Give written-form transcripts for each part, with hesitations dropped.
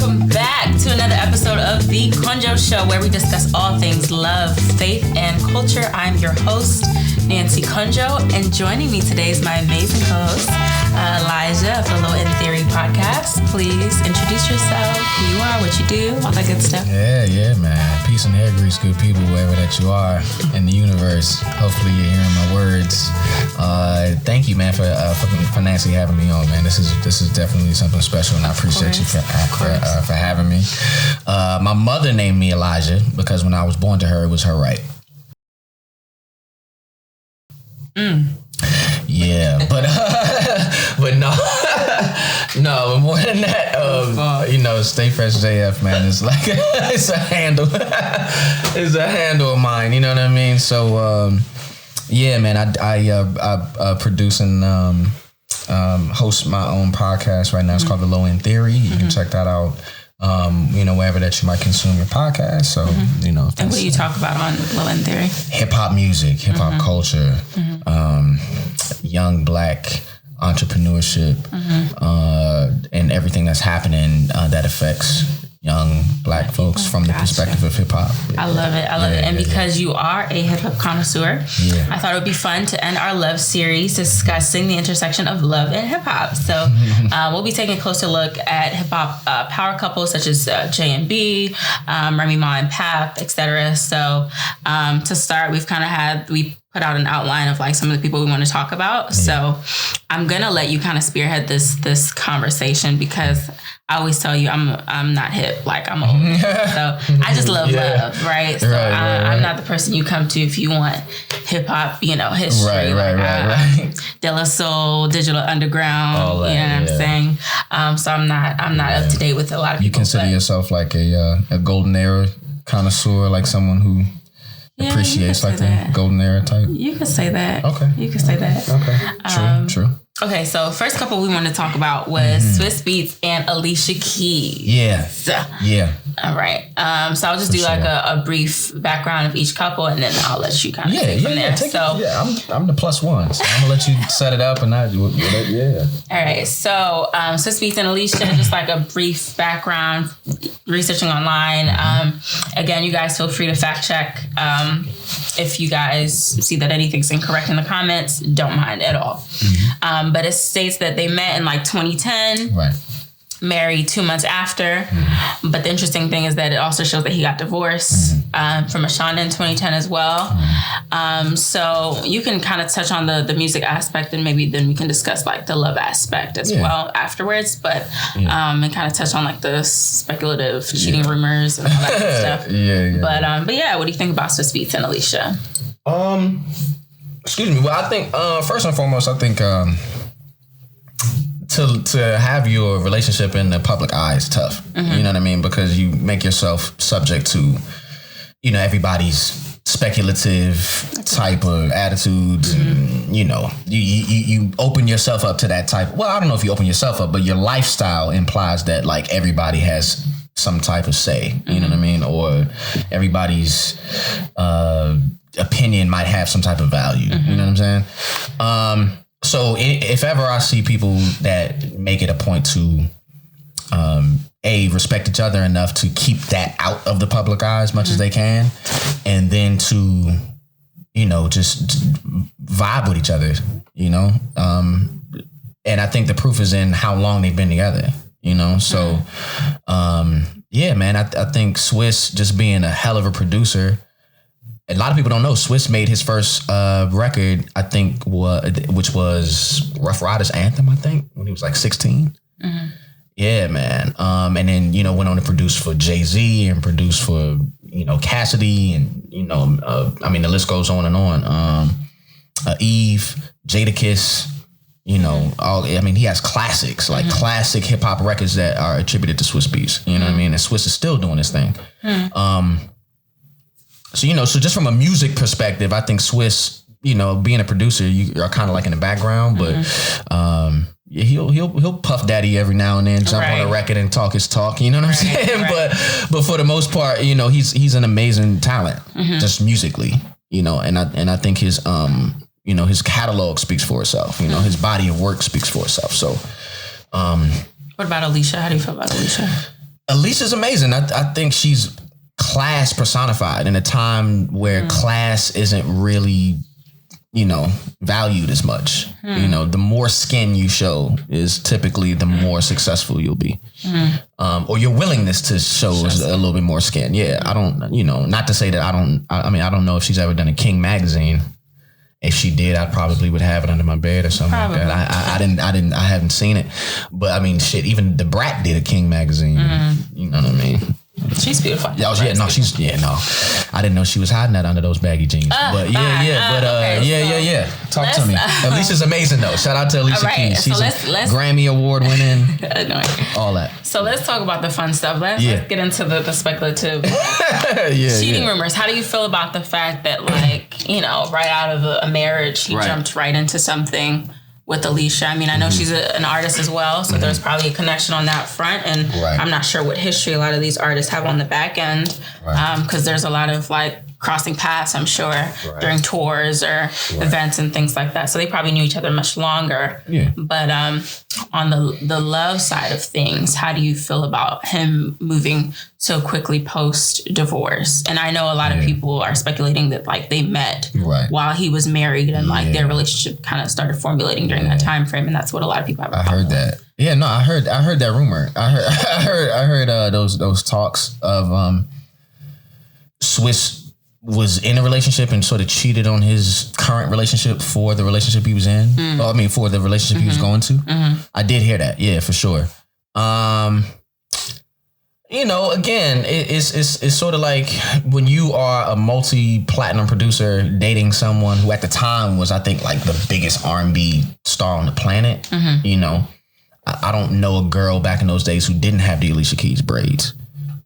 welcome back to another episode of the Konjo Show, where we discuss all things love, faith, and culture. I'm your host, Nancy Konjo, and joining me today is my amazing co-host, Elijah of the Love and Theory podcast. Please introduce yourself, who you are, what you do, all that good stuff. Yeah, man. Peace and hair grease, good people, wherever that you are in the universe. Hopefully you're hearing my words. Thank you, man, for Nancy having me on, man. This is definitely something special, and I appreciate you for having me. My mother named me Elijah because when I was born to her, it was her right. Yeah, but no, more than that, Stay Fresh JF, man, is like it's a handle, it's a handle of mine. You know what I mean? So, yeah, man, I produce and host my own podcast right now. It's called the Love and Theory. You can check that out. Wherever that you might consume your podcast. So, and what do you talk about on Love and Theory? Hip hop music, hip hop culture, young black entrepreneurship, and everything that's happening that affects young black folks from the perspective of hip hop. I love it. And because you are a hip hop connoisseur, I thought it would be fun to end our love series discussing the intersection of love and hip hop. So we'll be taking a closer look at hip hop power couples such as J&B, Remy and Pap, etc. So to start, we put out an outline of like some of the people we want to talk about. So I'm gonna let you kind of spearhead this conversation because I always tell you I'm not hip, like I'm old. So I just love love, right? So I'm not the person you come to if you want hip hop, history. Right. De La Soul, Digital Underground, all that, you know what I'm saying? So I'm not up to date with a lot of people. You consider yourself like a golden era connoisseur, like someone who appreciates like the golden era type? You could say that. Okay. You could say that. Okay. True. Okay, so first couple we wanted to talk about was Swizz Beatz and Alicia Keys. Yeah. All right. So I'll just do like a brief background of each couple, and then I'll let you kind of take from there. I'm the plus one, so I'm gonna let you set it up, and All right. So Swizz Beatz and Alicia, just like a brief background, researching online. Again, you guys feel free to fact check. If you guys see that anything's incorrect in the comments, don't mind at all. But it states that they met in like 2010. Right. Married 2 months after. But the interesting thing is that it also shows that he got divorced from Ashonda in 2010 as well. So you can kind of touch on the music aspect, and maybe then we can discuss like the love aspect as well afterwards. But and kind of touch on like the speculative cheating rumors and all that good stuff. But what do you think about Swizz Beatz and Alicia? Excuse me. Well, I think first and foremost, I think to have your relationship in the public eye is tough. You know what I mean? Because you make yourself subject to, everybody's speculative type of attitudes, and you open yourself up to that type. Well, I don't know if you open yourself up, but your lifestyle implies that like everybody has some type of say. You know what I mean? Or everybody's opinion might have some type of value. You know what I'm saying? So if ever I see people that make it a point to respect each other enough to keep that out of the public eye as much as they can, and then to just vibe with each other, and I think the proof is in how long they've been together, so man, I think Swizz, just being a hell of a producer. A lot of people don't know Swizz made his first record, I think, which was Rough Riders Anthem, I think, when he was like 16. Yeah, man. And then, went on to produce for Jay-Z and produce for, Cassidy and, the list goes on and on. Eve, Jadakiss, he has classics, like classic hip hop records that are attributed to Swizz Beatz, what I mean? And Swizz is still doing this thing. So just from a music perspective, I think Swizz, being a producer, you are kind of like in the background, but he'll puff daddy every now and then, jump on a record and talk his talk. You know what I'm saying? Right. But for the most part, he's an amazing talent, just musically. And I think his his catalog speaks for itself. His body of work speaks for itself. So, what about Alicia? How do you feel about Alicia? Alicia's amazing. I think she's class personified in a time where class isn't really, valued as much. The more skin you show is typically the more successful you'll be. Or your willingness to show is a little bit more skin. Yeah, I don't, not to say that I don't know if she's ever done a King magazine. If she did, I probably would have it under my bed or something like that. I haven't seen it. But I mean, shit, even the Brat did a King magazine. You know what I mean? She's beautiful. I didn't know she was hiding that under those baggy jeans. Talk to me. Alicia's amazing though. Shout out to Alicia Keys. She's Grammy Award winning. All that. So let's talk about the fun stuff. Let's get into the speculative cheating rumors. How do you feel about the fact that right out of a marriage, he jumped right into something with Alicia? I mean, I know she's an artist as well, so there's probably a connection on that front. And I'm not sure what history a lot of these artists have on the back end, because there's a lot of crossing paths, I'm sure, during tours or events and things like that. So they probably knew each other much longer. Yeah. But on the love side of things, how do you feel about him moving so quickly post-divorce? And I know a lot of people are speculating that they met while he was married and their relationship kind of started formulating during that time frame. And that's what a lot of people have. I heard that. Yeah, no, I heard that rumor. I heard those talks of Swiss was in a relationship and sort of cheated on his current relationship for the relationship he was in. For the relationship he was going to. I did hear that. Yeah, for sure. Again, it's sort of like when you are a multi-platinum producer dating someone who at the time was, I think, the biggest R&B star on the planet. I don't know a girl back in those days who didn't have the Alicia Keys braids.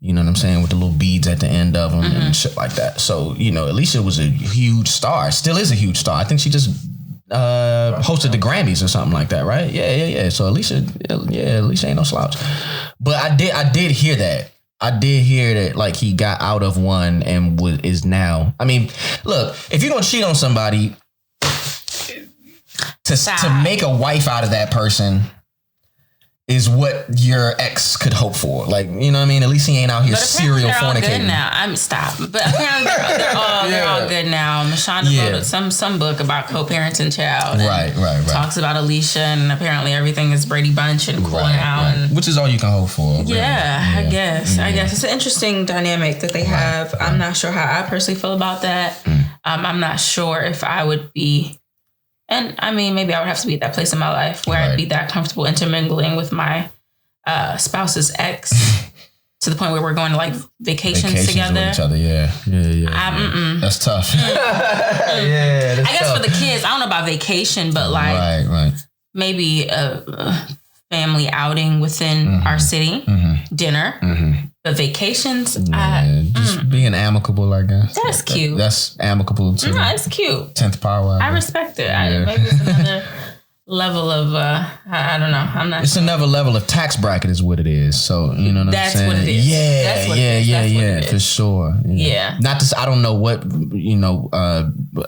You know what I'm saying? With the little beads at the end of them and shit like that. So, Alicia was a huge star. Still is a huge star. I think she just hosted the Grammys or something like that, right? Yeah. So Alicia ain't no slouch. But I did hear that. I did hear that he got out of one and is now. I mean, look, if you're gonna cheat on somebody, to make a wife out of that person is what your ex could hope for. At least he ain't out here serial fornicating. They're all good now. Stop. But apparently they're all good now. Mashonda wrote some book about co-parenting child. Right. Talks about Alicia, and apparently everything is Brady Bunch and cool out. And which is all you can hope for. Really. Yeah, I guess. It's an interesting dynamic that they have. I'm not sure how I personally feel about that. I'm not sure if I would be. And I mean, maybe I would have to be at that place in my life where I'd be that comfortable intermingling with my spouse's ex to the point where we're going to vacations together. With each other, yeah. That's tough. I guess for the kids, I don't know about vacation, but maybe a family outing within our city, dinner. But vacations, just being amicable, I guess. That's cute. That's amicable too. No, it's cute. 10th power. I respect it. Maybe it's another level of, I don't know. I'm not. It's another level of tax bracket is what it is. So, you know what I'm saying? That's what it is. Yeah, for sure. Yeah. Not to, I don't know what,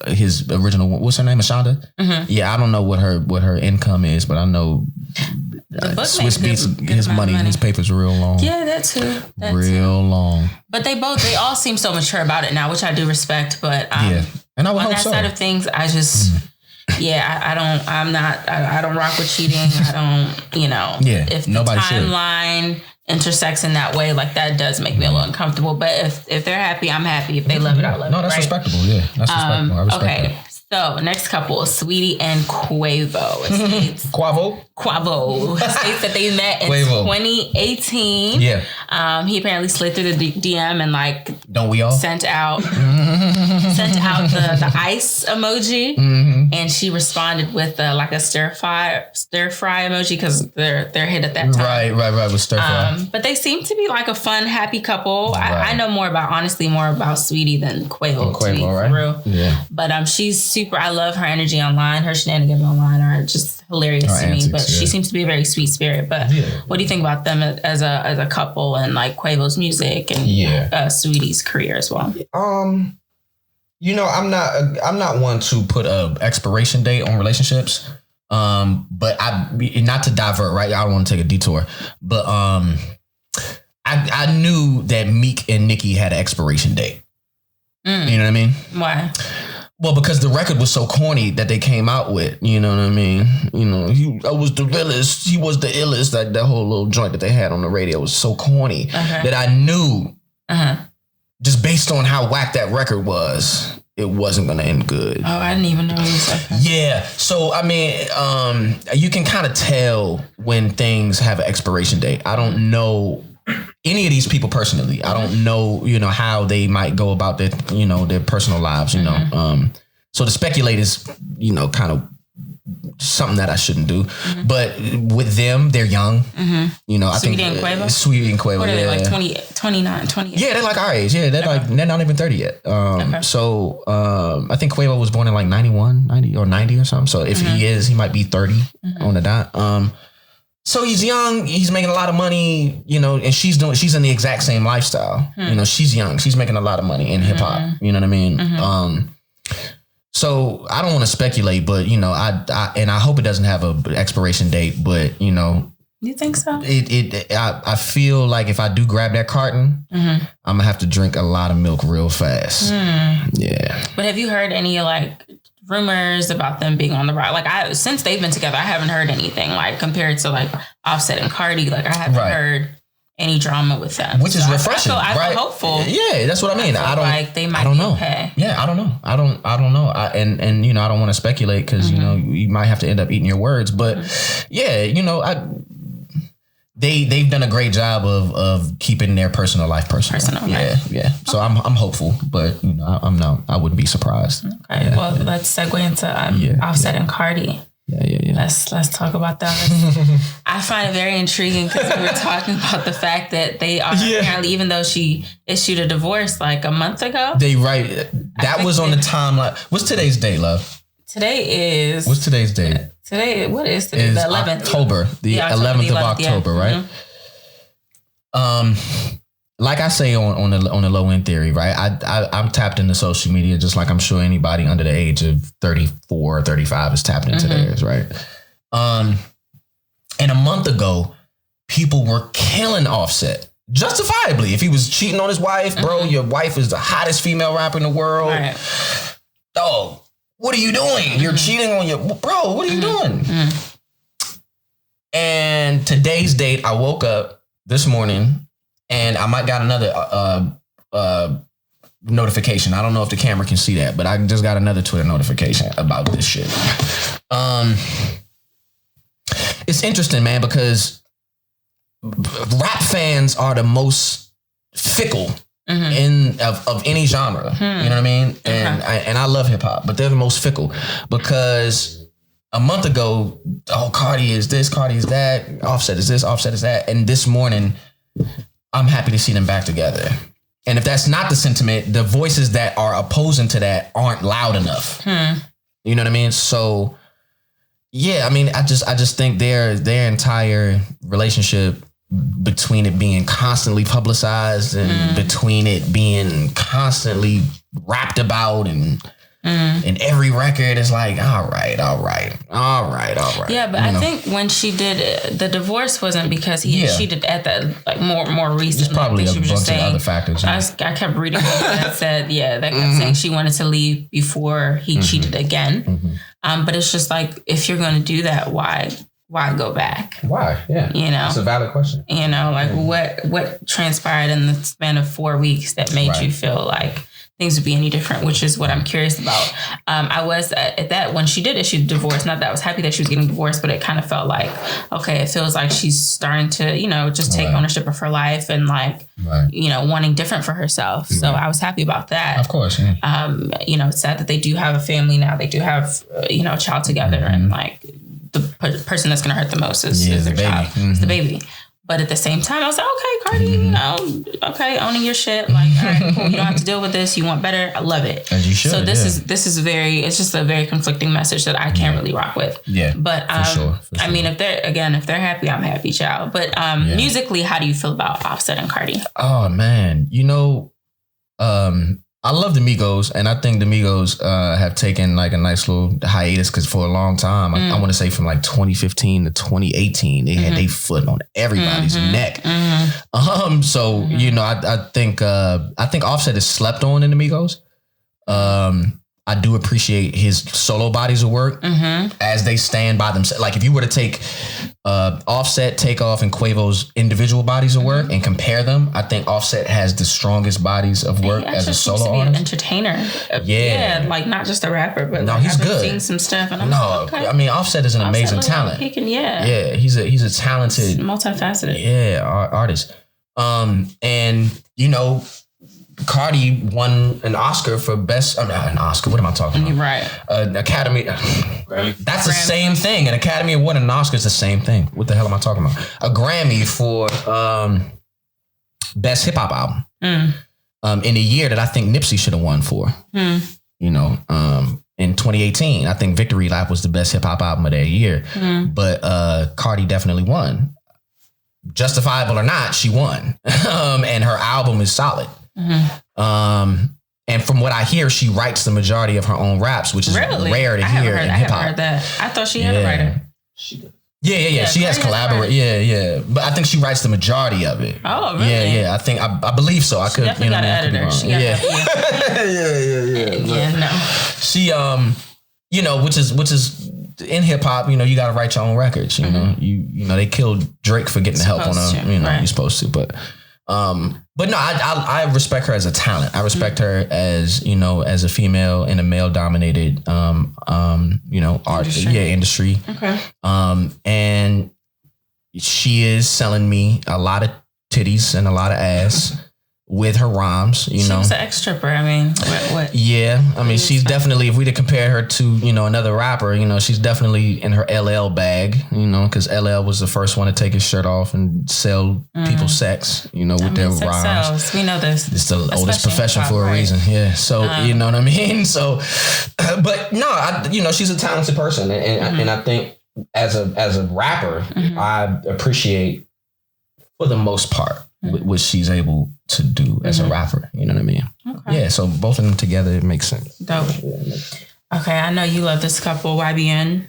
his original, what's her name? Mashonda? Yeah, I don't know what her income is, but I know Swiss Beats, his money, his paper's real long. Yeah, that too. Real long. But they all seem so mature about it now, which I do respect. But and I would on hope that so. side of things, I just, I don't rock with cheating. I don't, if the timeline intersects in that way, that does make me a little uncomfortable. But if they're happy, I'm happy. If they love it, I love it. No, that's respectable. Yeah, that's respectable. I respect that. So, next couple, Saweetie and Quavo. Quavo states that they met in 2018. Yeah. He apparently slid through the DM and don't we all? Sent out the ice emoji, and she responded with a stir fry emoji because they're hit at that time. Right with stir fry. But they seem to be a fun, happy couple. Right. I know more about Saweetie than Quavo. Right? For real. Yeah. But she's super. I love her energy online. Her shenanigans online are just hilarious to me. But she seems to be a very sweet spirit. But what do you think about them as a couple and Quavo's music and Saweetie's career as well? I'm not one to put a expiration date on relationships. But not to divert, right? I don't want to take a detour, but I knew that Meek and Nicki had an expiration date. You know what I mean? Why? Well, because the record was so corny that they came out with, you know what I mean? You know, I was the realest, he was the illest. That whole little joint that they had on the radio was so corny that I knew, just based on how whack that record was, it wasn't going to end good. Oh, I didn't even know you said that. Yeah. So, I mean, you can kind of tell when things have an expiration date. I don't know any of these people personally. I don't know, you know, how they might go about their, you know, their personal lives, you know. So to speculate is, you know, kind of something that I shouldn't do. But with them, they're young. You know, I think Sweetie and Quavo? Sweetie and Quavo, what are they, yeah. like 29, 28? Yeah, they're like our age. Yeah, they're not even 30 yet. So I think Quavo was born in like 90 or 90 or something. So if he is, he might be 30 on the dot. So he's young, he's making a lot of money, you know, and she's in the exact same lifestyle. You know, she's young, she's making a lot of money in hip hop. You know what I mean? So I don't want to speculate, but you know, I hope it doesn't have an expiration date, but you know, You think so? I feel like if I do grab that carton, I'm gonna have to drink a lot of milk real fast. Yeah. But have you heard any like rumors about them being on the rise? Like since they've been together, I haven't heard anything like compared to like Offset and Cardi. Like I haven't heard any drama with them, which is refreshing. I feel hopeful. Yeah, that's what I mean. I don't like they might. I don't know. Okay. Yeah, I don't know. I don't know. And you know, I don't want to speculate because you know you might have to end up eating your words. But yeah, you know, they've done a great job of keeping their personal life personal. Yeah. So I'm hopeful, but you know, I wouldn't be surprised. Okay. Yeah, well, let's segue into Offset and Cardi. Yeah. Let's talk about that. I find it very intriguing because we were talking about the fact that they are apparently, even though she issued a divorce like a month ago. That was on the timeline. What's today's date, love? Today is. What's today's date? What is today? The 11th. October. The 11th of October, right? Like I say on the low end theory, right? I'm tapped into social media just like I'm sure anybody under the age of 34 or 35 is tapped into theirs, right? And a month ago, people were killing Offset. Justifiably. If he was cheating on his wife, bro, your wife is the hottest female rapper in the world. Right. Dog, what are you doing? You're cheating on your... Bro, what are you doing? And today's date, I woke up this morning... And I might got another notification. I don't know if the camera can see that, but I just got another Twitter notification about this shit. It's interesting, man, because rap fans are the most fickle of any genre. You know what I mean? And I love hip hop, but they're the most fickle because a month ago, Cardi is this, Cardi is that, Offset is this, Offset is that, and this morning. I'm happy to see them back together. And if that's not the sentiment, the voices that are opposing to that aren't loud enough. You know what I mean? So, yeah, I mean, I just think their entire relationship, between it being constantly publicized and between it being constantly rapped about and every record is like, all right. Yeah, but I think when she did it, the divorce wasn't because he cheated at that, like more recently. It's probably a bunch of other factors. I kept reading that said, that kept saying she wanted to leave before he cheated again. But it's just like, if you're going to do that, why go back? Why? Yeah. You know, it's a valid question. You know, like what transpired in the span of 4 weeks that made you feel like things would be any different, which is what I'm curious about. I was at that when she did issue the divorce. Not that I was happy that she was getting divorced, but it kind of felt like, okay, it feels like she's starting to, you know, just take ownership of her life and like, you know, wanting different for herself. So I was happy about that. Of course. Yeah. You know, it's sad that they do have a family now. They do have, you know, a child together, and like the person that's going to hurt the most is their child. It's the baby. But at the same time, I was like, okay, Cardi, you know, okay, owning your shit. Like, all right, cool. You don't have to deal with this. You want better. I love it. As you should. So this is it's just a very conflicting message that I can't really rock with. Yeah. But for sure. I mean, if they're happy, I'm happy, child. But musically, how do you feel about Offset and Cardi? Oh man, you know, I'm I love the Migos, and I think the Migos have taken like a nice little hiatus because for a long time, I want to say from like 2015 to 2018, they had their foot on everybody's neck. So you know, I think Offset is slept on in the Migos. I do appreciate his solo bodies of work as they stand by themselves. Like if you were to take Offset, Takeoff, and Quavo's individual bodies of work and compare them, I think Offset has the strongest bodies of work as a solo artist. An entertainer. Yeah, like not just a rapper, but no, he's good. Seen some stuff, and I'm like, okay. I mean, Offset is an amazing talent. Yeah, he's a talented, multifaceted, artist. And you know, Cardi won an Oscar for best. An Oscar. What am I talking about? Right. An Academy. That's the same thing. An Academy Award and an Oscar is the same thing. What the hell am I talking about? A Grammy for best hip hop album. In a year that I think Nipsey should have won for. You know, in 2018, I think Victory Lap was the best hip hop album of that year. But Cardi definitely won. Justifiable or not, she won. And her album is solid. And from what I hear, she writes the majority of her own raps, which is rare to hear in hip hop. I heard that. I thought she had a writer. She does. Yeah. She has collaborated. Yeah. But I think she writes the majority of it. Oh, really? Yeah. I believe so. I could. Definitely got an editor. Yeah. No. She you know, which is in hip hop, you know, you got to write your own records. You know, you know they killed Drake for getting the help on her. You know, you're supposed to, but no, I respect her as a talent. I respect her as, you know, as a female in a male dominated, you know, industry. Okay. And she is selling me a lot of titties and a lot of ass with her rhymes, you know. She's an ex-stripper. I mean, what? Yeah. I mean, she's definitely, if we to compare her to, you know, another rapper, you know, she's definitely in her LL bag, you know, because LL was the first one to take his shirt off and sell people sex, you know, with their rhymes. Sells. We know this. It's the oldest profession for a reason. Yeah. So, you know what I mean? So, but no, you know, she's a talented person. And I think as a rapper, I appreciate, for the most part, what she's able to do as a rapper. You know what I mean? Okay. Yeah, so both of them together, it makes sense. Dope. Okay, I know you love this couple, YBN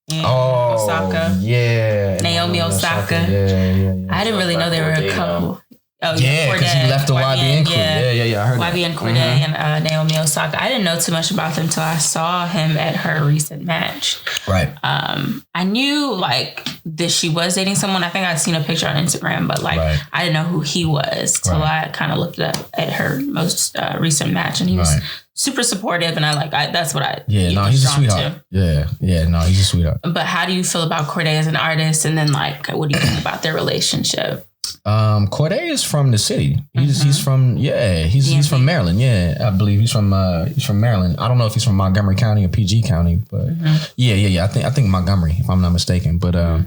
and Osaka. Yeah. Naomi Osaka. Yeah. I didn't really know they were a couple. Oh, yeah, because he left the YBN crew. Yeah, I heard that. YBN Cordae and Naomi Osaka. I didn't know too much about them until I saw him at her recent match. Right. I knew like that she was dating someone. I think I'd seen a picture on Instagram, but like I didn't know who he was till I kind of looked up at her most recent match, and he was super supportive, and that's what I he's a sweetheart. Yeah, no, he's a sweetheart. But how do you feel about Cordae as an artist, and then like what do you think about their relationship? Cordae is from the city. He's from from Maryland. Yeah, I believe he's from Maryland. I don't know if he's from Montgomery County or PG County, but yeah. I think Montgomery, if I'm not mistaken. But I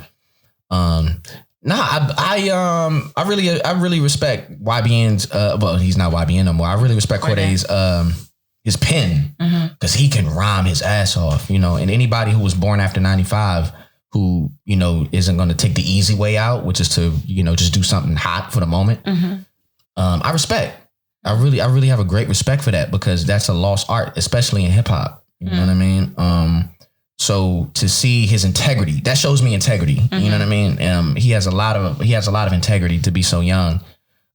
really respect YBN's. Well, he's not YBN no more. I really respect Cordae's his pen, because he can rhyme his ass off. You know, and anybody who was born after 95. Who, you know, isn't going to take the easy way out, which is to, you know, just do something hot for the moment. I respect. I really have a great respect for that, because that's a lost art, especially in hip hop. You know what I mean? So to see his integrity, that shows me integrity. You know what I mean? He has a lot of integrity to be so young.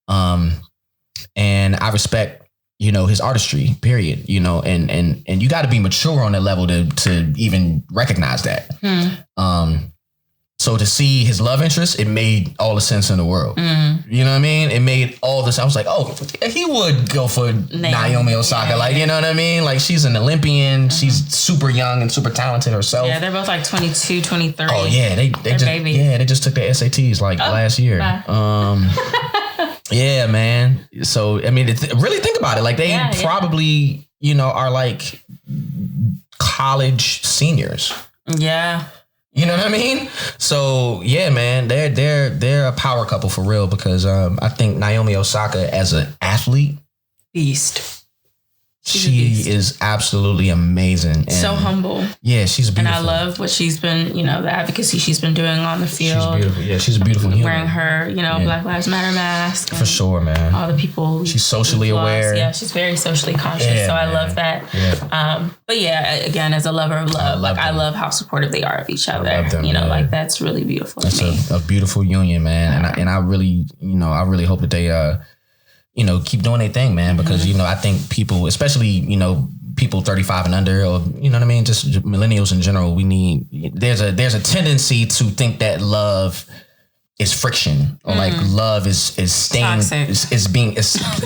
And I respect, you know, his artistry, period, you know, and you got to be mature on that level to even recognize that. So to see his love interest, it made all the sense in the world. You know what I mean? It made all this. I was like, oh, he would go for Naomi Osaka. Like, you know what I mean? Like, she's an Olympian. She's super young and super talented herself. Yeah, they're both like 22, 23. Oh yeah, they just took their SATs like last year. Yeah, man. So, I mean, really think about it. Like, they probably, you know, are like college seniors. Yeah. You know what I mean? So, yeah, man, they're a power couple for real, because I think Naomi Osaka as an athlete, beast. She is absolutely amazing. And so humble. Yeah, she's beautiful. And I love what she's been, the advocacy she's been doing on the field. She's beautiful. Yeah, she's a beautiful human. Wearing her, Black Lives Matter mask. For sure, man. All the people. She's socially aware. Yeah, she's very socially conscious. Yeah, so I love that. Yeah. But yeah, again, as a lover of love, I love how supportive they are of each other. I love them, that's really beautiful to me. That's a beautiful union, man. And I really, I really hope that they, keep doing their thing, man, because, I think people, especially, people 35 and under, or, just millennials in general, there's a tendency to think that love is friction, or like love is staying, is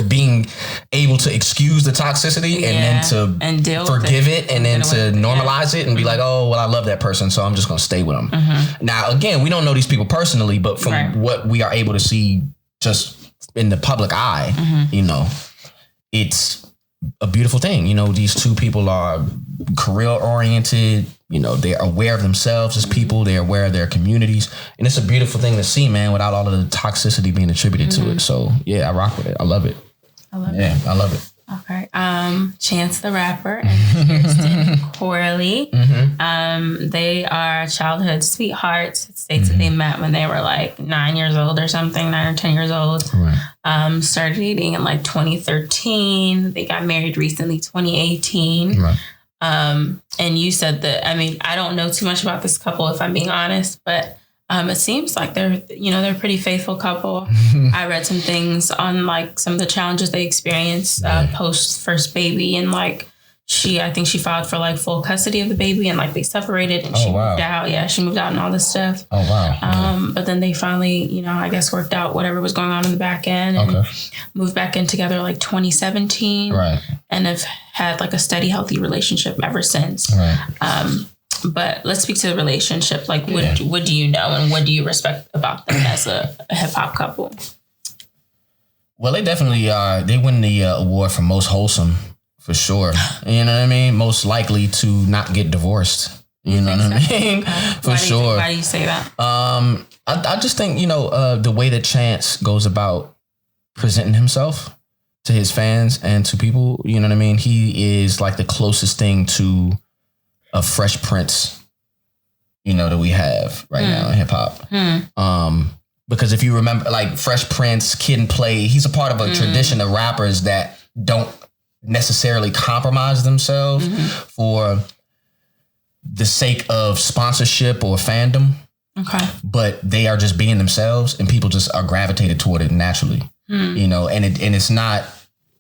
being able to excuse the toxicity and then to forgive it and then to normalize it and be like, oh, well, I love that person, so I'm just going to stay with them. Now, again, we don't know these people personally, but from what we are able to see just in the public eye, it's a beautiful thing. These two people are career oriented, they're aware of themselves as people, they're aware of their communities. And it's a beautiful thing to see, man, without all of the toxicity being attributed to it. So yeah, I rock with it. I love it. I love it. Okay. Chance the Rapper and Kirsten Corley. They are childhood sweethearts. It states that they met when they were like 9 years old or something, 9 or 10 years old. Right. Started dating in like 2013. They got married recently, 2018. Right. And you said that, I don't know too much about this couple, if I'm being honest, but it seems like they're a pretty faithful couple. I read some things on like some of the challenges they experienced post first baby, and like I think she filed for like full custody of the baby, and like they separated and she moved out. Yeah, she moved out and all this stuff. Oh wow. But then they finally, I guess worked out whatever was going on in the back end and moved back in together like 2017. Right. And have had like a steady, healthy relationship ever since. Right. But let's speak to the relationship. Like, what do you know and what do you respect about them as a hip hop couple? Well, they definitely they win the award for most wholesome, for sure. You know what I mean? Most likely to not get divorced. You know what I mean? For sure. Why do you say that? I just think, the way that Chance goes about presenting himself to his fans and to people, you know what I mean? He is like the closest thing to a Fresh Prince, that we have right now in hip hop. Because if you remember, like Fresh Prince, Kid and Play, he's a part of a tradition of rappers that don't necessarily compromise themselves for the sake of sponsorship or fandom. Okay. But they are just being themselves, and people just are gravitated toward it naturally. And it's not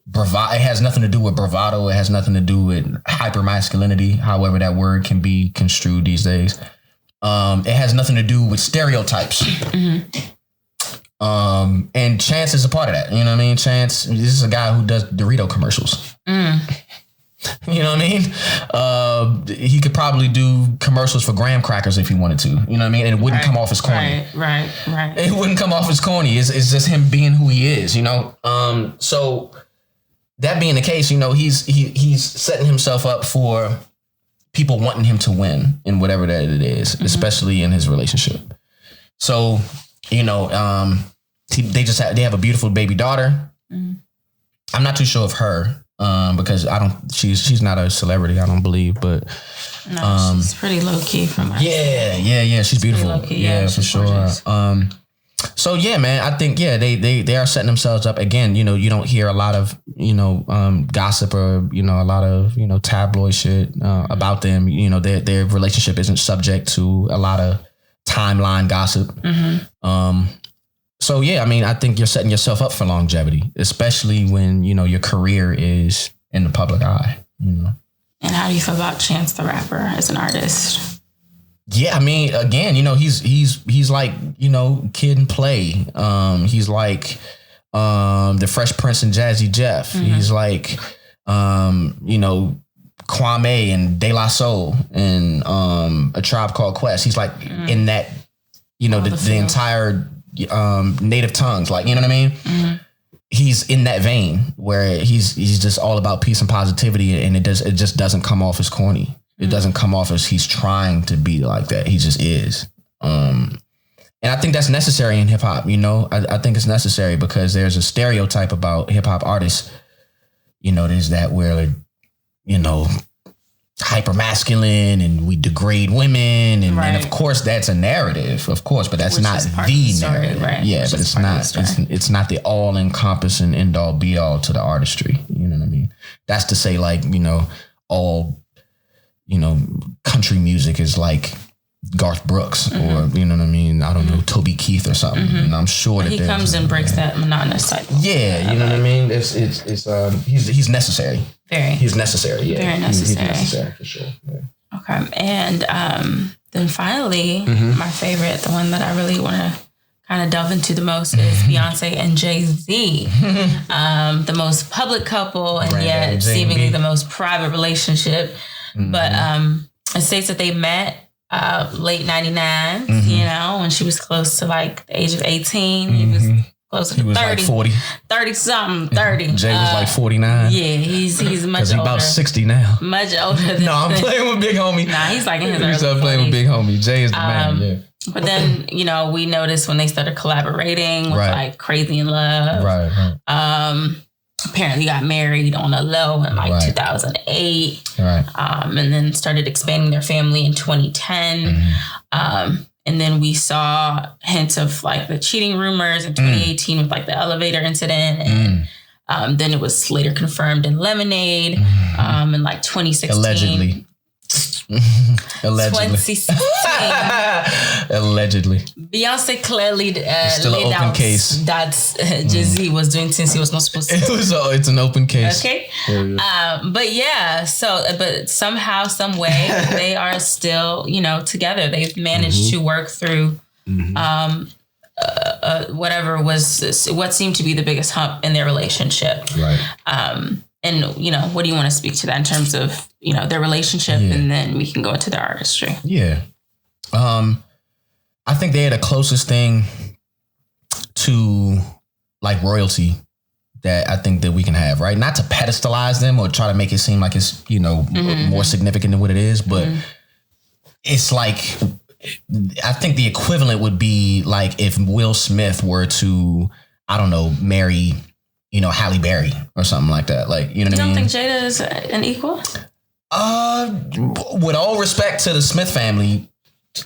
bravado. It has nothing to do with bravado. It has nothing to do with hyper masculinity, however that word can be construed these days. It has nothing to do with stereotypes. And Chance is a part of that. You know what I mean? Chance, this is a guy who does Dorito commercials. You know what I mean? He could probably do commercials for graham crackers if he wanted to. You know what I mean? And it wouldn't come off as corny. Right. It wouldn't come off as corny. It's just him being who he is, So that being the case, he's setting himself up for people wanting him to win in whatever that it is, especially in his relationship. So, they have a beautiful baby daughter. I'm not too sure of her. Because she's not a celebrity, I don't believe, but she's pretty low key from her. Yeah, she's beautiful. Low-key, yeah, for sure. So yeah, man, I think they are setting themselves up again. You don't hear a lot of gossip or a lot of tabloid shit about them. Their relationship isn't subject to a lot of timeline gossip. So yeah, I think you're setting yourself up for longevity, especially when, your career is in the public eye, And how do you feel about Chance the Rapper as an artist? Yeah, again, he's like, Kid and Play. He's like the Fresh Prince and Jazzy Jeff. He's like Kwame and De La Soul and A Tribe Called Quest. He's like in that, the entire native tongues, like, you know what I mean? He's in that vein where he's just all about peace and positivity, and it just doesn't come off as corny. It doesn't come off as he's trying to be like that. He just is. And I think that's necessary in hip hop. I think it's necessary because there's a stereotype about hip hop artists. There's that where hyper masculine and we degrade women and of course that's a narrative, of course, but that's not the narrative. Right. Yeah, but it's not the all encompassing end all be all to the artistry. You know what I mean? That's to say like, all, country music is like Garth Brooks or, you know what I mean? I don't know, Toby Keith or something. And I'm sure that he comes and breaks that monotonous cycle. Yeah, you know what I mean? He's necessary. He's necessary, yeah. Very necessary. He's necessary for sure. Yeah. Okay. And then finally, my favorite, the one that I really want to kind of delve into the most is Beyonce and Jay-Z. The most public couple and yet seemingly the most private relationship. But it states that they met late 99, when she was close to like the age of 18. He was close to 30. Like 40. 30 something, 30. Jay was like 49. Yeah, he's much older. Because he's about 60 now. Much older than No, I'm playing with Big Homie. Nah, he's like in his early 40s. Playing with Big Homie. Jay is the man, yeah. But then, we noticed when they started collaborating with like Crazy in Love. Right. Apparently got married on a low in like 2008. Right. And then started expanding their family in 2010. And then we saw hints of like the cheating rumors in 2018 with like the elevator incident. And then it was later confirmed in Lemonade in like 2016. Allegedly. 2016. Allegedly. Beyonce clearly still laid an open out case. that Jay-Z was doing things he was not supposed to do. It's an open case. Okay. But somehow, some way, they are still, together. They've managed to work through whatever was what seemed to be the biggest hump in their relationship. Right. And, what do you want to speak to that in terms of, their relationship and then we can go into their artistry? Yeah. I think they had the closest thing to like royalty that I think that we can have, right? Not to pedestalize them or try to make it seem like it's, more significant than what it is, but it's like, I think the equivalent would be like if Will Smith were to, I don't know, marry, Halle Berry or something like that. Like, what I mean? You don't think Jada is an equal? With all respect to the Smith family,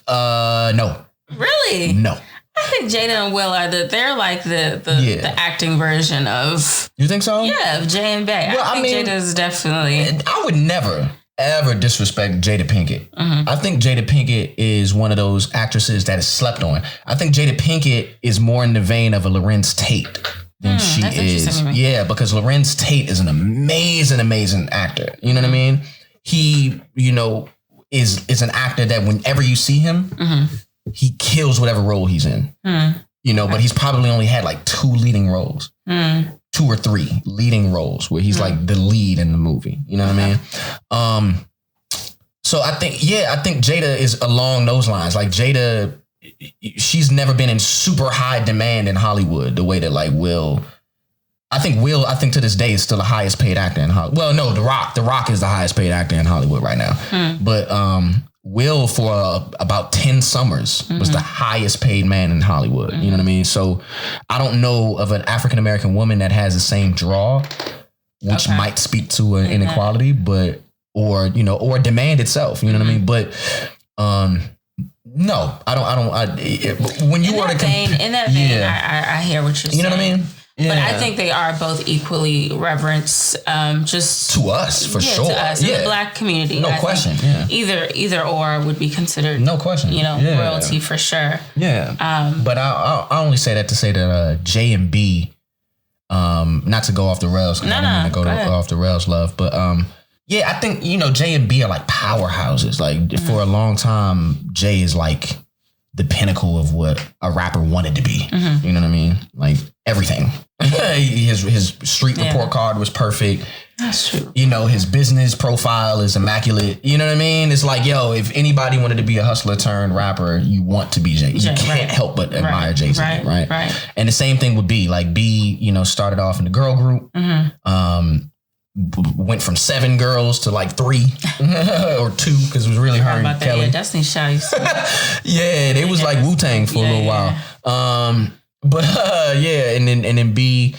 no. Really? No. I think Jada and Will are they're like the acting version of. You think so? Yeah, of Jay and Bay. Well, I think Jada is definitely. I would never ever disrespect Jada Pinkett. I think Jada Pinkett is one of those actresses that is slept on. I think Jada Pinkett is more in the vein of a Lorenz Tate than she is. Yeah, because Lorenz Tate is an amazing actor. You know what I mean? He, is an actor that whenever you see him, he kills whatever role he's in. But he's probably only had like 2 leading roles. 2 or 3 leading roles where he's like the lead in the movie. You know what I mean? So I think Jada is along those lines. Like Jada, she's never been in super high demand in Hollywood the way that like Will. I think to this day is still the highest paid actor in Hollywood. Well, no, The Rock is the highest paid actor in Hollywood right now. But Will for about 10 summers was the highest paid man in Hollywood. You know what I mean? So I don't know of an African American woman that has the same draw, which might speak to an inequality, but or demand itself. You know what I mean? But no, I don't. When you were to in that vein, I hear what you're saying. You know what I mean? Yeah. But I think they are both equally reverence, just to us for sure. To us in the Black community, no question. Yeah. Either or would be considered, no question. Royalty for sure. Yeah. But I only say that to say that J and B, not to go off the rails. I don't mean to go off the rails, love. But I think J and B are like powerhouses. Like for a long time, J is like the pinnacle of what a rapper wanted to be. You know what I mean? Like everything. His street report card was perfect. That's true. His business profile is immaculate. You know what I mean? It's like, if anybody wanted to be a hustler turned rapper, you want to be Jay. You can't help but admire Jay-Z, right? And the same thing would be like B, started off in the girl group. Went from 7 girls to like 3 or 2 because it was really her and Kelly. Destiny Child. They was like Wu-Tang for a little while. And then B,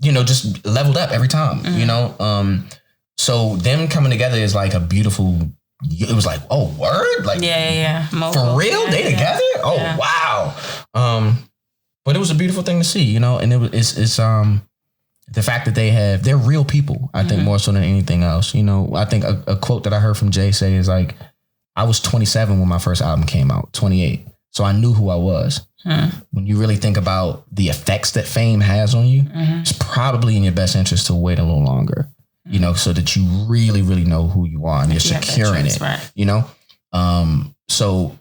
just leveled up every time. So them coming together is like a beautiful. It was like, oh, word, like Mogul. For real, they together. Oh wow. But it was a beautiful thing to see, you know, and it's the fact that they're real people. I think more so than anything else. You know, I think a quote that I heard from Jay say is like, I was 27 when my first album came out, 28. So I knew who I was. When you really think about the effects that fame has on you, it's probably in your best interest to wait a little longer, you know, so that you really, really know who you are and you're secure in it, right. You know? So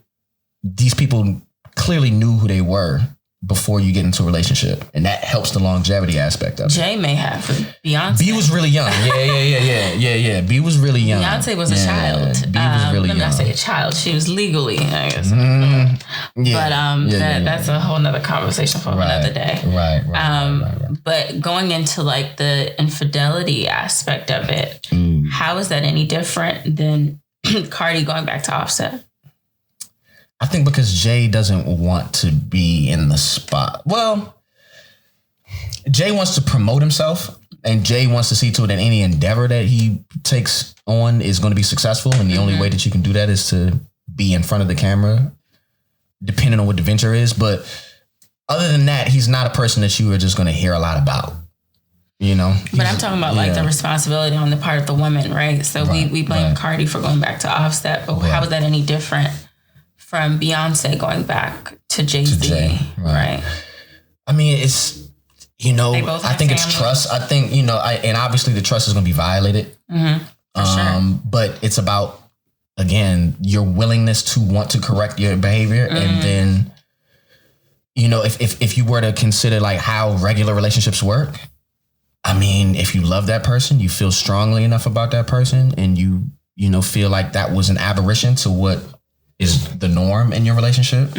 these people clearly knew who they were before you get into a relationship. And that helps the longevity aspect of it. Jay may have. Beyonce. B was really young. Yeah. B was really young. Beyonce was a child. B was really young. Let me not say a child. She was legally, I guess. That's a whole nother conversation for another day. Right. But going into like the infidelity aspect of it, how is that any different than Cardi going back to Offset? I think because Jay doesn't want to be in the spot. Well, Jay wants to promote himself, and Jay wants to see to it that any endeavor that he takes on is going to be successful. And the only way that you can do that is to be in front of the camera, depending on what the venture is. But other than that, he's not a person that you are just going to hear a lot about. You know, but I'm talking about like the responsibility on the part of the woman, right? So we blame Cardi for going back to Offset, but how is that any different from Beyonce going back to Jay-Z, right? I mean, it's, you know, I think it's trust. I think, you know, and obviously the trust is going to be violated. For sure. But it's about, again, your willingness to want to correct your behavior. And then, you know, if you were to consider like how regular relationships work, I mean, if you love that person, you feel strongly enough about that person, and you know, feel like that was an aberration to what is the norm in your relationship,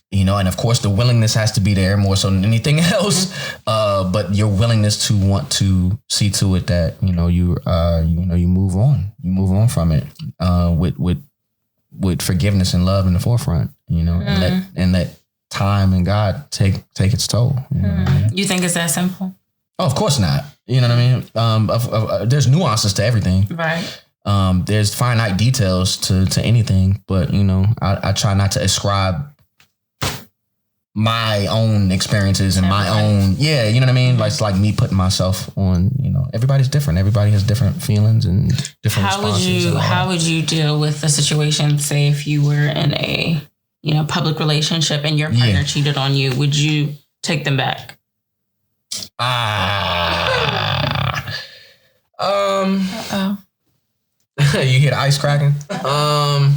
you know, and of course the willingness has to be there more so than anything else. But your willingness to want to see to it that, you know, you move on from it, with forgiveness and love in the forefront, you know, and let time and God take its toll. You know what I mean? You think it's that simple? Oh, of course not. You know what I mean? There's nuances to everything. Right. There's finite details to anything, but you know, I try not to ascribe my own experiences and my own, you know what I mean? Like, it's like me putting myself on, you know, everybody's different. Everybody has different feelings and different responses. How would you deal with the situation, say if you were in a, you know, public relationship and your partner cheated on you, would you take them back? You hear the ice cracking? I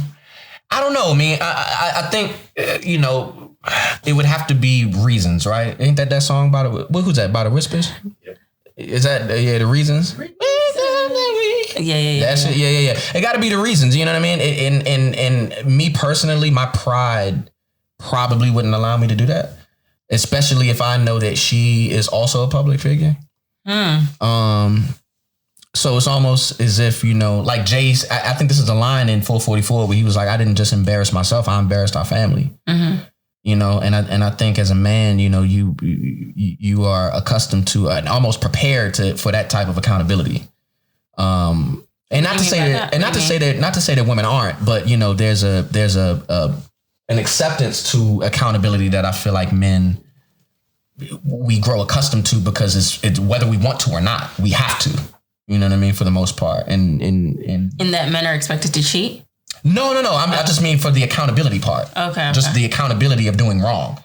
don't know, man. I think, you know, it would have to be reasons, right? Ain't that song by the, who's that, by the Whispers? Yep. Is that, the Reasons? Yeah. That's it. Yeah. It got to be the reasons, you know what I mean? And me personally, my pride probably wouldn't allow me to do that, especially if I know that she is also a public figure. So it's almost as if, you know, like Jay's, I think this is a line in 444 where he was like, I didn't just embarrass myself, I embarrassed our family. You know, and I think as a man, you know, you are accustomed to and almost prepared for that type of accountability. And not to say that women aren't, but you know, there's an acceptance to accountability that I feel like men, we grow accustomed to, because it's whether we want to or not, we have to. You know what I mean? For the most part. And in that men are expected to cheat? No. I just mean for the accountability part. Okay. Just the accountability of doing wrong.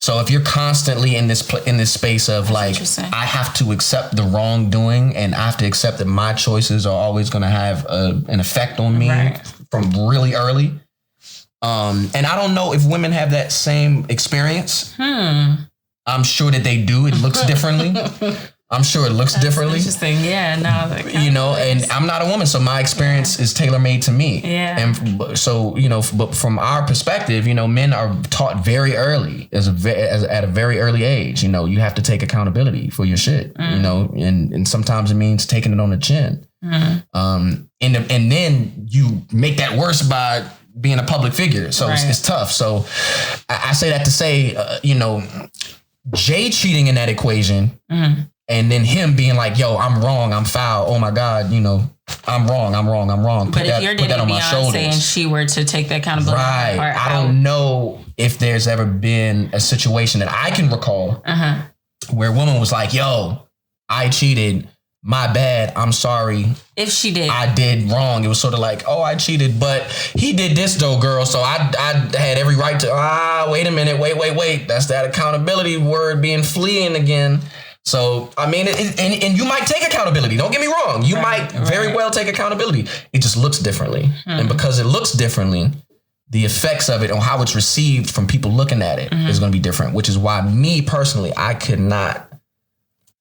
So if you're constantly in this space of like, I have to accept the wrongdoing and I have to accept that my choices are always going to have an effect on me from really early. And I don't know if women have that same experience. I'm sure that they do. It looks differently. I'm sure it looks differently. Interesting. Yeah. No. You know, and I'm not a woman, so my experience is tailor-made to me. Yeah. And so, you know, but from our perspective, you know, men are taught very early at a very early age. You know, you have to take accountability for your shit. You know, and sometimes it means taking it on the chin. And then you make that worse by being a public figure. So it's tough. So I say that to say, you know, Jay cheating in that equation and then him being like, yo, I'm wrong, I'm foul, oh my God, you know, I'm wrong. But if you're dating Beyonce and she were to take the accountability, right? I don't know if there's ever been a situation that I can recall where a woman was like, yo, I cheated. My bad. I'm sorry. If she did. I did wrong. It was sort of like, oh, I cheated, but he did this though, girl. So I had every right to, wait a minute. Wait. That's that accountability word being fleeing again. So, I mean, and you might take accountability. Don't get me wrong. You might very well take accountability. It just looks differently. And because it looks differently, the effects of it on how it's received from people looking at it is going to be different, which is why me personally,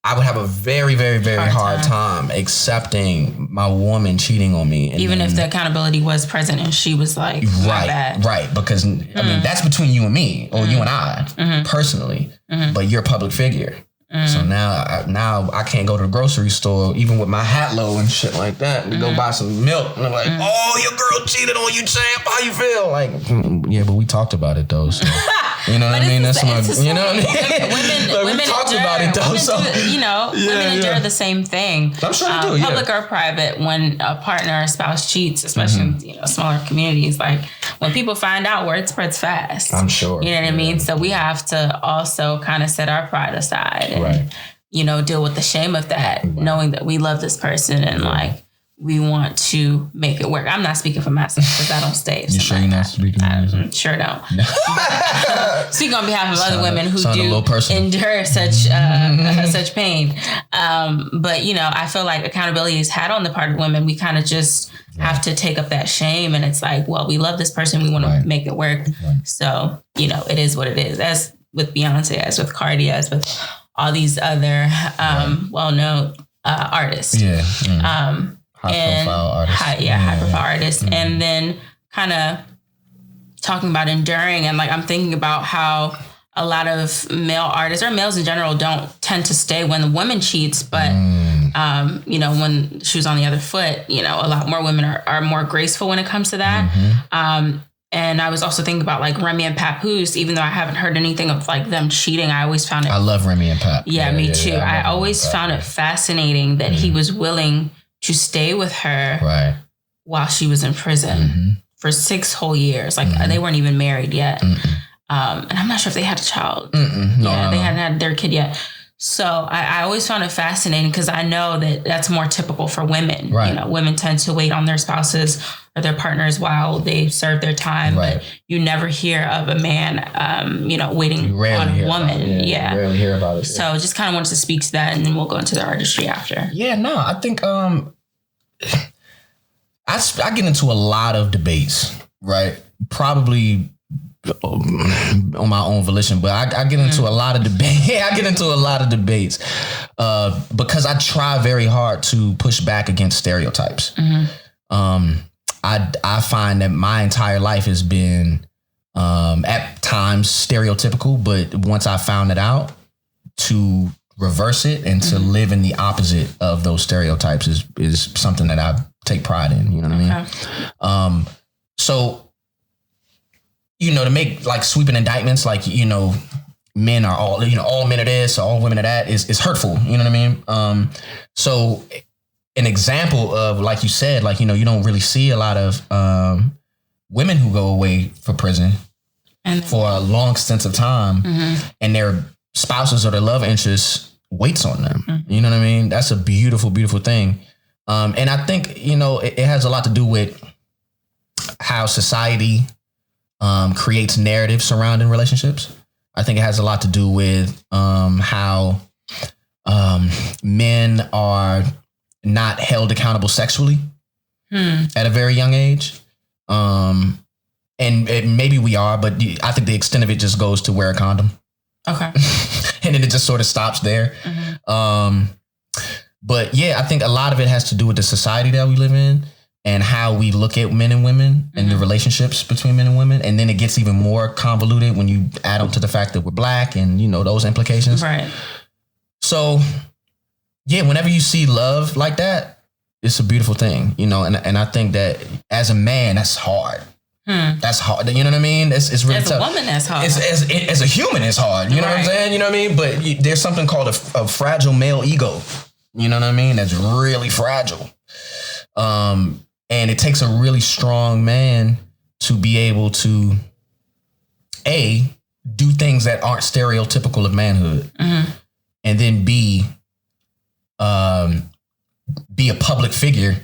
I would have a very, very, very hard time accepting my woman cheating on me. Even if the accountability was present and she was like, my bad. Right. Because, I mean, that's between you and me or you and I personally, but you're a public figure. So now I can't go to the grocery store, even with my hat low and shit like that, and go buy some milk. And I'm like, oh, your girl cheated on you, champ. How you feel? Like, yeah, but we talked about it though. So, you know what I mean? That's my, you know what I mean? Women talked about it though. So, women endure the same thing. I'm sure they do. Public or private, when a partner or spouse cheats, especially in smaller communities, like when people find out, word spreads fast. I'm sure. You know what I mean? So we have to also kind of set our pride aside. And, deal with the shame of that, knowing that we love this person and like we want to make it work. I'm not speaking for myself because I don't stay. You sure you're not speaking for yourself? Sure don't. Speak on behalf of other women who do endure such pain. But I feel like accountability is had on the part of women. We kind of just have to take up that shame, and it's like, well, we love this person, we want to make it work. So it is what it is. As with Beyonce, as with Cardi, as with all these other well-known artists. High-profile artists. And then kind of talking about enduring, and like I'm thinking about how a lot of male artists or males in general don't tend to stay when the woman cheats, but when shoes on the other foot, a lot more women are more graceful when it comes to that. And I was also thinking about like Remy and Pap, even though I haven't heard anything of like them cheating, I always found it. I love Remy and Pap. Yeah, me too. I always found it fascinating that he was willing to stay with her while she was in prison for 6 whole years. Like they weren't even married yet. And I'm not sure if they had a child. They hadn't had their kid yet. So I always found it fascinating because I know that that's more typical for women. Women tend to wait on their spouses or their partners while they serve their time, but you never hear of a man, waiting on a woman. You rarely hear about it. So just kind of wanted to speak to that, and then we'll go into the artistry after. Yeah, no, I think I get into a lot of debates, right? Probably on my own volition, but I get into a lot of debate. I get into a lot of debates because I try very hard to push back against stereotypes. I find that my entire life has been at times stereotypical, but once I found it out, to reverse it and to live in the opposite of those stereotypes is something that I take pride in. You know what I mean? So, to make like sweeping indictments, like, men are all, all men are this, all women are that is hurtful. You know what I mean? So an example of, like you said, like, you don't really see a lot of women who go away for prison for a long stints of time and their spouses or their love interests waits on them. You know what I mean? That's a beautiful, beautiful thing. And I think, it has a lot to do with how society creates narratives surrounding relationships. I think it has a lot to do with how men are not held accountable sexually at a very young age. And maybe we are, but I think the extent of it just goes to wear a condom. Okay. And then it just sort of stops there. But yeah, I think a lot of it has to do with the society that we live in and how we look at men and women and the relationships between men and women. And then it gets even more convoluted when you add on to the fact that we're Black and, those implications. Right. So yeah, whenever you see love like that, it's a beautiful thing, and I think that as a man, that's hard. That's hard. You know what I mean? It's really tough. As a woman, that's hard. As a human, it's hard. You know what I'm saying? You know what I mean? But there's something called a fragile male ego. You know what I mean? That's really fragile. And it takes a really strong man to be able to, A, do things that aren't stereotypical of manhood. And then B, be a public figure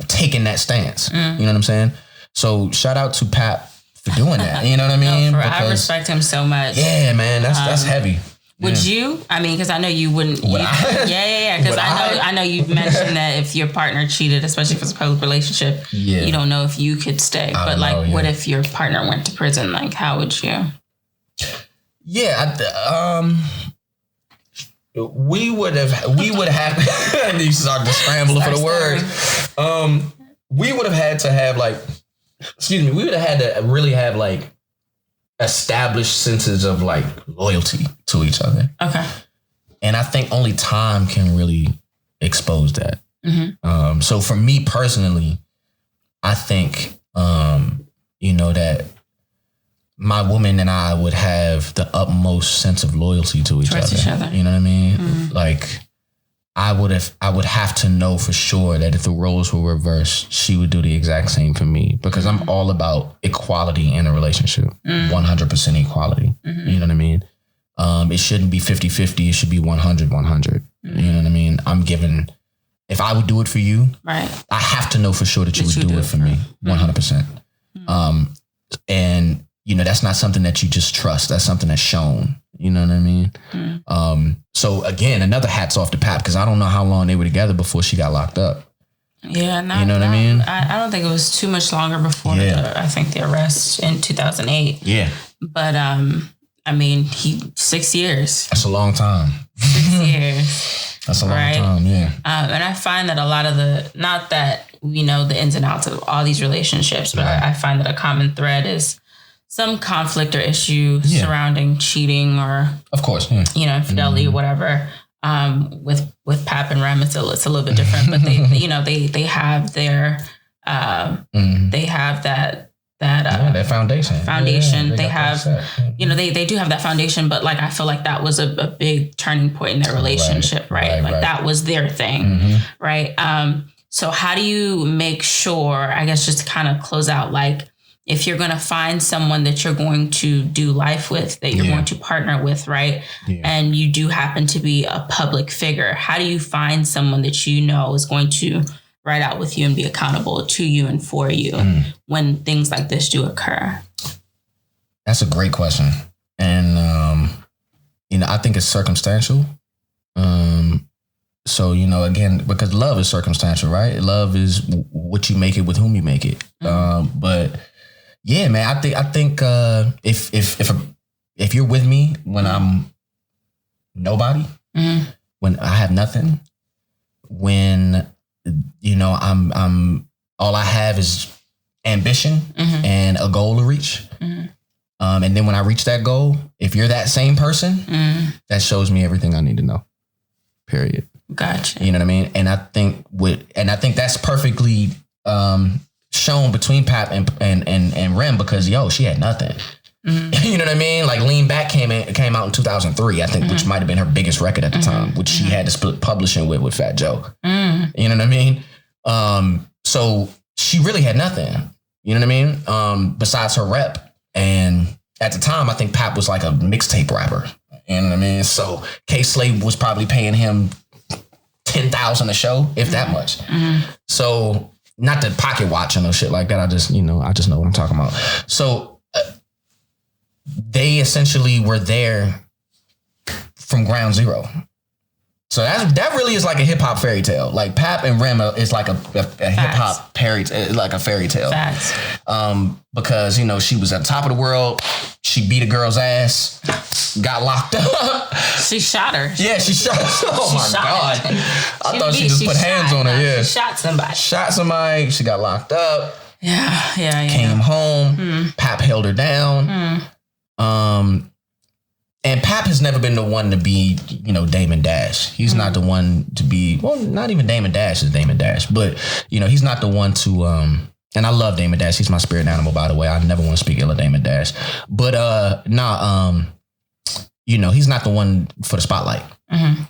taking that stance. You know what I'm saying? So shout out to Pap for doing that. You know what I mean? I respect him so much. Yeah, man, that's heavy. Would you? I mean, because I know you wouldn't. Yeah. Because I know you've mentioned that if your partner cheated, especially if it's a public relationship, you don't know if you could stay. But like, what if your partner went to prison? Like, how would you? Yeah, we would have. You start to scramble for the words. We would have had to have like. Excuse me. We would have had to really have like established senses of like loyalty to each other. Okay. And I think only time can really expose that. So for me personally, I think that my woman and I would have the utmost sense of loyalty to each other. You know what I mean? Like I would have to know for sure that if the roles were reversed, she would do the exact same for me, because I'm all about equality in a relationship, 100% equality. You know what I mean? It shouldn't be 50-50. It should be 100-100. You know what I mean? If I would do it for you, right, I have to know for sure that you would do it for me, 100%. And that's not something that you just trust. That's something that's shown. You know what I mean? So again, another hats off to Pap, because I don't know how long they were together before she got locked up. Yeah, you know what I mean? I don't think it was too much longer before the arrest in 2008. Yeah. But I mean, 6 years. That's a long time. 6 years. That's a long time, yeah. And I find that a lot of not that we know the ins and outs of all these relationships, but I find that a common thread is some conflict or issue surrounding cheating or, of course, infidelity or whatever. With Pap and Rem, it's a little bit different, but they they have their they have that foundation. Yeah, they have they do have that foundation, but like I feel like that was a big turning point in their relationship, right? That was their thing, right? So how do you make sure, I guess, just to kind of close out, like, if you're going to find someone that you're going to do life with, that you're going to partner with, right? Yeah. And you do happen to be a public figure, how do you find someone that is going to ride out with you and be accountable to you and for you when things like this do occur? That's a great question. And, I think it's circumstantial. So, again, because love is circumstantial, right? Love is what you make it with whom you make it. But yeah, man, I think if you're with me when I'm nobody, when I have nothing, when I'm all I have is ambition and a goal to reach, and then when I reach that goal, if you're that same person, that shows me everything I need to know. Period. Gotcha. You know what I mean? And I think that's perfectly shown between Pap and Rem, because she had nothing. You know what I mean? Like Lean Back came out in 2003, I think, which might have been her biggest record at the time, which she had to split publishing with Fat Joe. You know what I mean? So she really had nothing. You know what I mean? Besides her rep. And at the time, I think Pap was like a mixtape rapper. You know what I mean? So K-Slade was probably paying him $10,000 a show, if that much. So not the pocket watch or no shit like that. I just know what I'm talking about. So they essentially were there from ground zero. So that really is like a hip hop fairy tale. Like Pap and Rem is like a hip hop like a fairy tale. Facts. Because she was at the top of the world. She beat a girl's ass, got locked up. She shot her. Yeah, she shot her. Oh my God. I thought she just put hands on her. Yeah. She shot somebody. She got locked up. Yeah. Came home. Pap held her down. And Pap has never been the one to be, Damon Dash. He's not the one to be, well, not even Damon Dash is Damon Dash, but, he's not the one to And I love Damon Dash. He's my spirit animal, by the way. I never want to speak ill of Damon Dash. But he's not the one for the spotlight. Mm-hmm.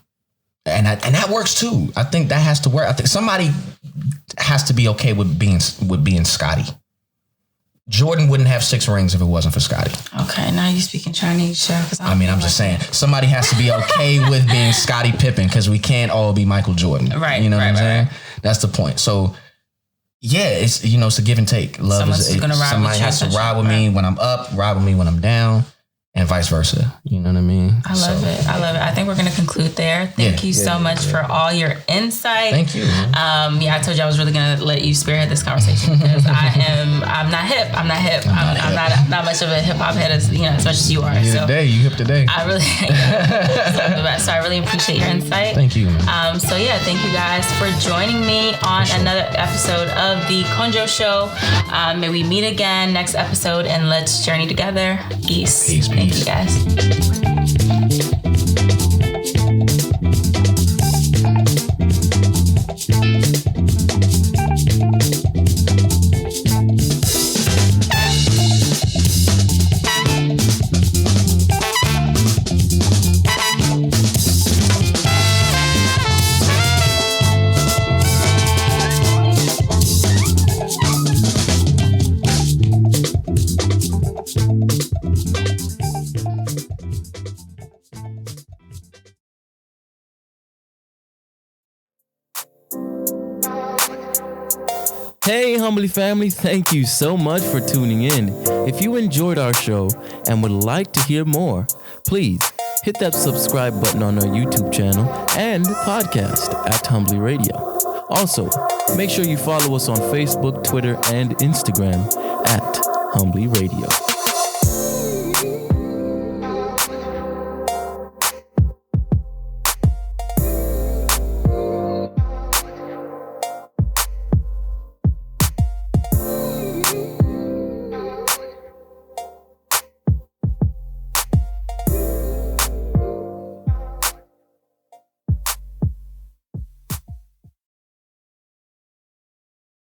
And that works too. I think that has to work. I think somebody has to be okay with being Scotty. Jordan wouldn't have 6 rings if it wasn't for Scotty. Okay, now you're speaking Chinese, chef. I'm just saying, somebody has to be okay with being Scottie Pippen because we can't all be Michael Jordan. Right. You know what I'm saying? That's the point. So, yeah, it's it's a give and take. Love somebody has to ride with me when I'm up, ride with me when I'm down. And vice versa. You know what I mean? I love it. I think we're going to conclude there. Thank you so much for all your insight. Thank you. I told you I was really going to let you spearhead this conversation because I'm not hip. I'm not much of a hip hop head as much as you are. You hip today. I really so I really appreciate your insight. Thank you. Thank you guys for joining me on another episode of the Konjo Show. May we meet again next episode and let's journey together. Peace. Thank you, guys. Hey, Humbly family, thank you so much for tuning in. If you enjoyed our show and would like to hear more, please hit that subscribe button on our YouTube channel and podcast at Humbly Radio. Also, make sure you follow us on Facebook, Twitter, and Instagram at Humbly Radio.